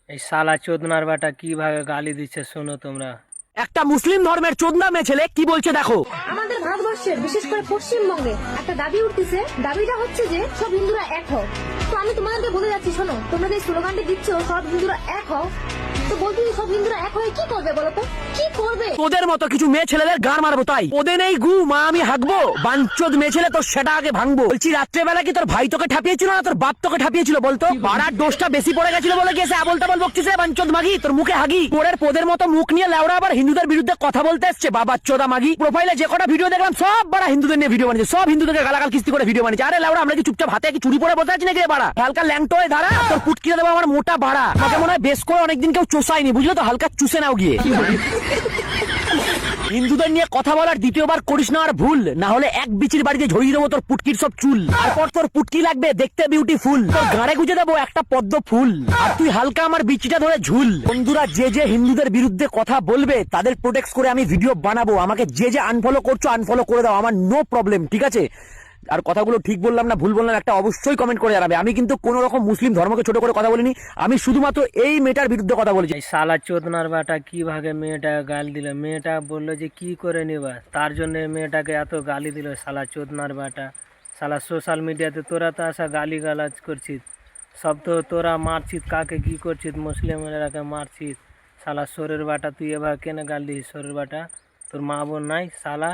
এই শালা চোদনার বেটা কিভাবে গালি দিচ্ছে শোনো তোমরা। একটা মুসলিম ধর্মের চোদনা মেয়ে ছেলে কি বলছে দেখো। আমাদের ভারতবর্ষের বিশেষ করে পশ্চিমবঙ্গে একটা দাবি উঠতেছে, দাবিটা হচ্ছে যে সব হিন্দুরা এক হোক। তো আমি তোমাদেরকে বলে যাচ্ছি, শোনো, তোমরা যে স্লোগানটি দিচ্ছ সব হিন্দুরা এক হোক, তো বলছি সব হিন্দুরা এক হয়ে কি করবে বলো তো, কি করবে? তোদের মতো কিছু মেয়ে ছেলেদের গান মারবো তাই। ওদের নেই গু মা আমি হাঁকবো, বাঞ্চোদ মেয়ে ছেলে তোর সেটা আগে ভাঙবো। বলছি রাত্রেবেলা কি তোর ভাই তোকে ঠাপিয়েছিল না তোর বাপ তোকে ঠাপিয়েছিল বলতো? পাড়ার দোষটা বেশি পড়ে গেছিল বলে গেছে আবল তাবল বকছিস রে বাঞ্চোদ মাগি, তোর মুখে হাগি। তোরের পোদের মতো মুখ নিয়ে লেওড়া আবার হিন্দুদের বিরুদ্ধে কথা বলতে এসছে বাবা চোদা মাগি। প্রোফাইলে যে কটা ভিডিও দেখলাম সব বড় হিন্দুদের নিয়ে ভিডিও বানিয়েছে, সব হিন্দুদেরকে গালাগাল কিস্তি করে ভিডিও বানিয়েছে। আরে লেওড়া আমরা কি চুপচাপ হাতে কি চুরি পরে বসে আছি নাকি রে বাড়া? হালকা ল্যাংটো হয়ে দাঁড়া, তোর পুটকিতে দেবো আমার মোটা বাড়া। আমাকে মনে হয় বেশ করে অনেকদিন কেউ চোষায়নি বুঝলে তো, হালকা চুষে নাও গিয়ে। হিন্দুদের নিয়ে কথা বলার দ্বিতীয়বার করিস না আর ভুল, না হলে এক বিচির বাড়িতে ঝরিয়ে দেবো তোর পুটকির সব চুল। তারপর তোর পুটকি লাগবে দেখতে বিউটিফুল, তোর গাড়ে গুজে দেবো একটা পদ্ম ফুল, আর তুই হালকা আমার বিচিটা ধরে ঝুল। বন্ধুরা যে যে হিন্দুদের বিরুদ্ধে কথা বলবে তাদের প্রোটেক্ট করে আমি ভিডিও বানাবো। আমাকে যে যে আনফলো করছো আনফলো করে দাও, আমার নো প্রবলেম, ঠিক আছে? আর কথাগুলো ঠিক বললাম না ভুল বললাম একটা অবশ্যই কমেন্ট করে জানাবে। আমি কিন্তু কোন রকম মুসলিম ধর্মকে ছোট করে কথা বলিনি, আমি শুধুমাত্র এই মেয়েটার বিরুদ্ধে কথা বলেছি। এই শালা চোদনার বেটা কিভাবে মেয়েটা গাল দিল, মেয়েটা বললো যে কি করে নেবা, তার জন্য মেয়েটাকে এত গালি দিল শালা চোদনার বেটা। শালা সোশ্যাল মিডিয়াতে তোরা তো আসা গালি গালাজ করছিস, সব তো তোরা মারছিস, কাকে কি করছিস, মুসলিমরাকে মারছিস। শালা সোরের বেটা তুই এবার কেন গাল দিস? সোরের বেটা তোর মা বোন নাই শালা?